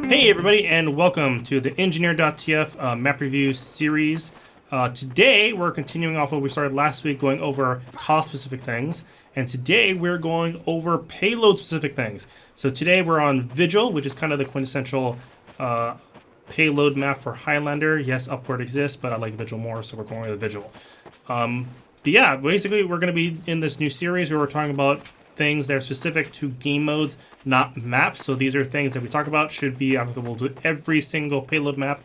Hey everybody, and welcome to the Engineer.tf map review series. Today we're continuing off what we started last week, going over cost-specific things, and today we're going over payload-specific things. So today we're on Vigil, which is kind of the quintessential payload map for Highlander. Yes, Upward exists, but I like Vigil more, so we're going with Vigil. But yeah, basically we're going to be in this new series where we're talking about things that are specific to game modes, not maps. So these are things that we talk about should be applicable to every single payload map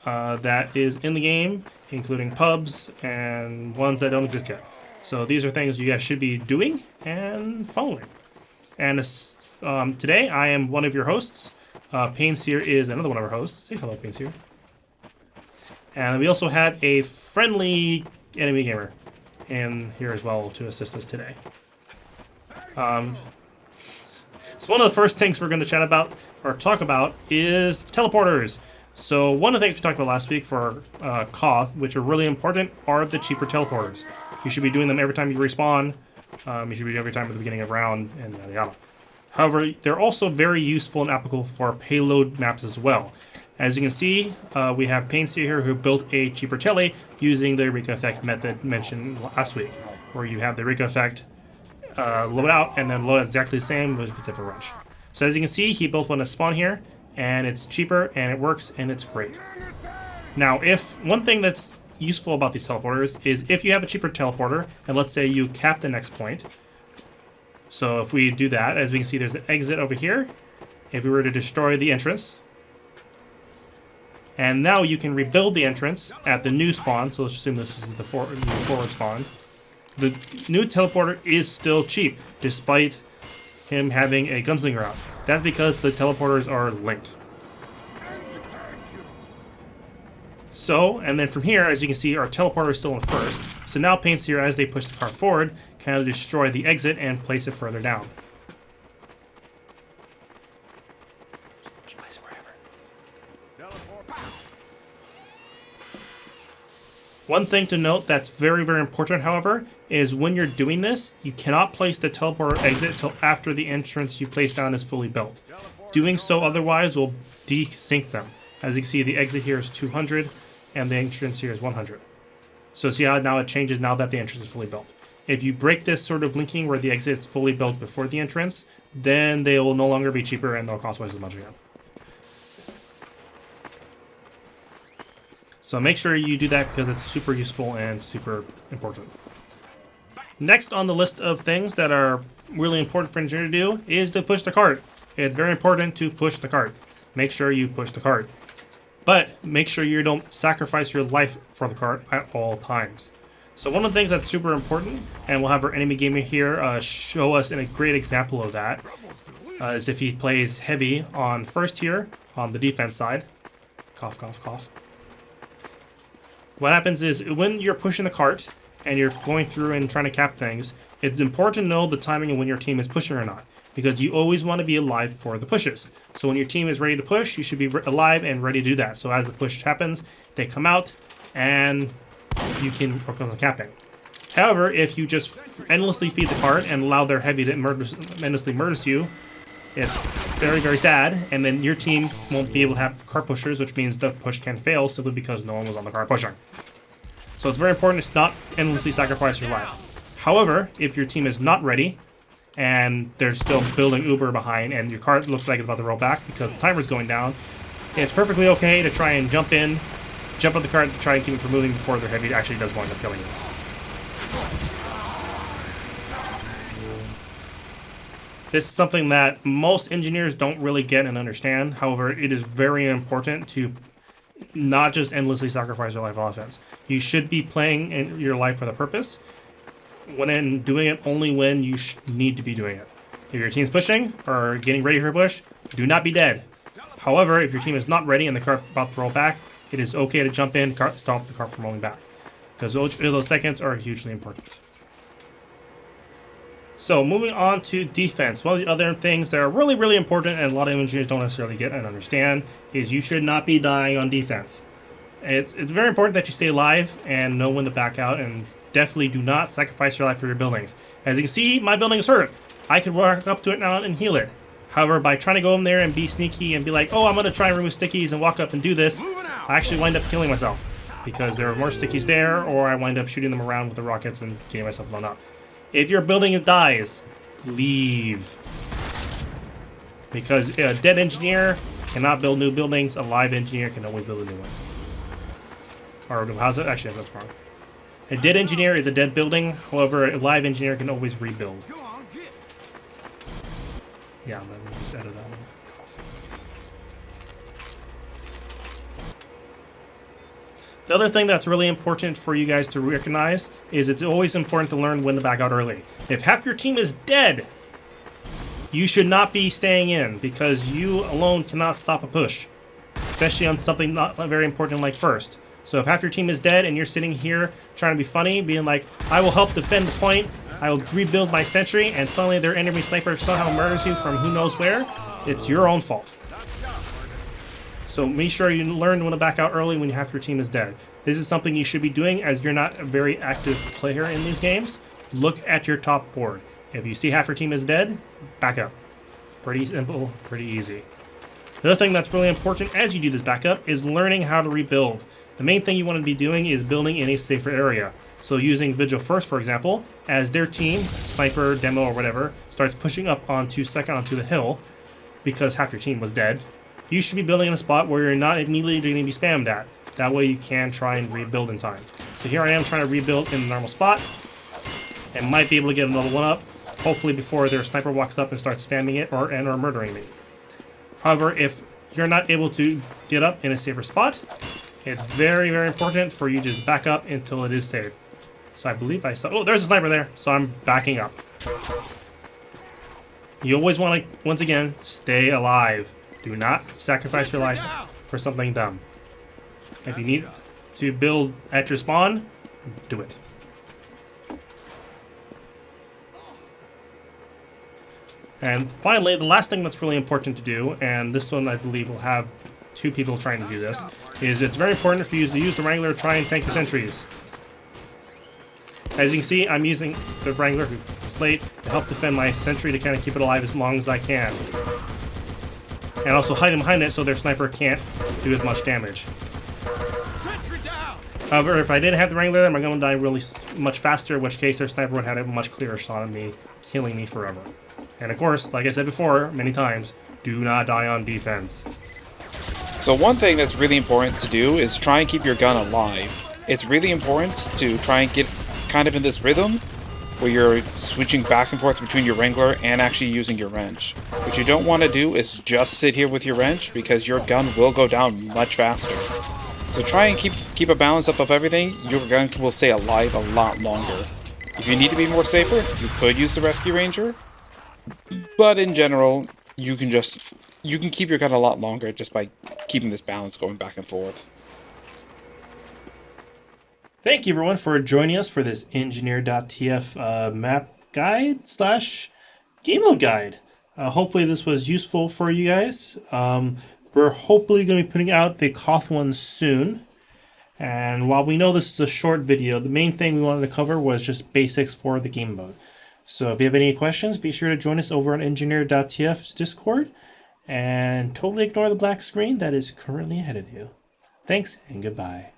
that is in the game, including pubs and ones that don't exist yet. So these are things you guys should be doing and following. And today I am one of your hosts. Painseer is another one of our hosts. Say hello, Painseer. And we also had a friendly enemy gamer in here as well to assist us today. So one of the first things we're going to chat about or talk about is teleporters. So one of the things we talked about last week for Koth, which are really important, are the cheaper teleporters. You should be doing them every time you respawn. You should be every time at the beginning of round, and yada yada. However, they're also very useful and applicable for payload maps as well. As you can see, we have Painseer here who built a cheaper tele using the Eureka effect method mentioned last week, where you have the Eureka effect load out and then load exactly the same with a different rush. So as you can see, he built one to spawn here, and it's cheaper and it works and it's great. Now, if one thing that's useful about these teleporters is if you have a cheaper teleporter, and let's say you cap the next point. So if we do that, as we can see, there's an exit over here. If we were to destroy the entrance, and now you can rebuild the entrance at the new spawn. So let's assume this is the forward spawn. The new teleporter is still cheap, despite him having a gunslinger out. That's because the teleporters are linked. So, and then from here, as you can see, our teleporter is still in first. So now Painseer, as they push the car forward, can destroy the exit and place it further down. One thing to note that's very, very important, however, is when you're doing this, you cannot place the teleporter exit until after the entrance you place down is fully built. Doing so otherwise will desync them. As you can see, the exit here is 200 and the entrance here is 100. So see how now it changes now that the entrance is fully built. If you break this sort of linking where the exit is fully built before the entrance, then they will no longer be cheaper and they'll cost twice as much again. So make sure you do that because it's super useful and super important. Next on the list of things that are really important for Engineer to do is to push the cart. It's very important to push the cart. Make sure you push the cart. But make sure you don't sacrifice your life for the cart at all times. So one of the things that's super important, and we'll have our enemy gamer here show us in a great example of that, is if he plays heavy on first here on the defense side. Cough, cough, cough. What happens is when you're pushing the cart and you're going through and trying to cap things, it's important to know the timing of when your team is pushing or not, because you always want to be alive for the pushes. So when your team is ready to push, you should be alive and ready to do that. So as the push happens, they come out and you can focus on capping. However, if you just endlessly feed the cart and allow their heavy to endlessly murder you, it's very, very sad, and then your team won't be able to have cart pushers, which means the push can fail simply because no one was on the cart pushing. So it's very important to not endlessly sacrifice your life. However, if your team is not ready, and they're still building Uber behind, and your cart looks like it's about to roll back because the timer's going down, it's perfectly okay to try and jump on the cart to try and keep it from moving before their heavy actually does wind up killing you. This is something that most engineers don't really get and understand. However, it is very important to not just endlessly sacrifice your life on offense. You should be playing in your life for the purpose, when doing it only when you need to be doing it. If your team's pushing or getting ready for a push, do not be dead. However, if your team is not ready and the cart's about to roll back, it is okay to jump in, stop the cart from rolling back, because those seconds are hugely important. So moving on to defense, one of the other things that are really, really important and a lot of engineers don't necessarily get and understand is you should not be dying on defense. It's very important that you stay alive and know when to back out, and definitely do not sacrifice your life for your buildings. As you can see, my building is hurt. I could walk up to it now and heal it. However, by trying to go in there and be sneaky and be like, oh, I'm going to try and remove stickies and walk up and do this, I actually wind up killing myself. Because there are more stickies there, or I wind up shooting them around with the rockets and getting myself blown up. If your building dies, leave. Because a dead engineer cannot build new buildings, a live engineer can always build a new one. Or how's it? Actually, that's wrong. A dead engineer is a dead building, however, a live engineer can always rebuild. Yeah, let me just edit that one. The other thing that's really important for you guys to recognize is it's always important to learn when to back out early. If half your team is dead, you should not be staying in because you alone cannot stop a push, especially on something not very important like first. So if half your team is dead and you're sitting here trying to be funny, being like, I will help defend the point, I will rebuild my sentry, and suddenly their enemy sniper somehow murders you from who knows where, it's your own fault. So make sure you learn when to back out early when half your team is dead. This is something you should be doing as you're not a very active player in these games. Look at your top board. If you see half your team is dead, back up. Pretty simple, pretty easy. The other thing that's really important as you do this backup is learning how to rebuild. The main thing you want to be doing is building in a safer area. So using Vigil first, for example, as their team, sniper, demo, or whatever, starts pushing up onto the hill because half your team was dead, you should be building in a spot where you're not immediately going to be spammed at. That way you can try and rebuild in time. So here I am trying to rebuild in a normal spot and might be able to get another one up, hopefully before their sniper walks up and starts spamming it or murdering me. However, if you're not able to get up in a safer spot, it's very, very important for you to just back up until it is safe. So I believe I saw... Oh, there's a sniper there, so I'm backing up. You always want to, once again, stay alive. Do not sacrifice your life for something dumb. If you need to build at your spawn, do it. And finally, the last thing that's really important to do, and this one I believe will have 2 people trying to do this, is it's very important for you to use the Wrangler to try and tank the sentries. As you can see, I'm using the Wrangler who's late to help defend my sentry to kind of keep it alive as long as I can. And also hide behind it so their sniper can't do as much damage. However, if I didn't have the Wrangler, I'm going to die really much faster, in which case their sniper would have had a much clearer shot at me, killing me forever. And of course, like I said before, many times, do not die on defense. So one thing that's really important to do is try and keep your gun alive. It's really important to try and get kind of in this rhythm where you're switching back and forth between your Wrangler and actually using your wrench. What you don't want to do is just sit here with your wrench because your gun will go down much faster. So try and keep a balance up of everything. Your gun will stay alive a lot longer. If you need to be more safer, you could use the Rescue Ranger. But in general, you can keep your gun a lot longer just by keeping this balance going back and forth. Thank you everyone for joining us for this Engineer.tf map guide / game mode guide. Hopefully this was useful for you guys. We're hopefully going to be putting out the Koth one soon. And while we know this is a short video, the main thing we wanted to cover was just basics for the game mode. So if you have any questions, be sure to join us over on Engineer.tf's Discord. And totally ignore the black screen that is currently ahead of you. Thanks and goodbye.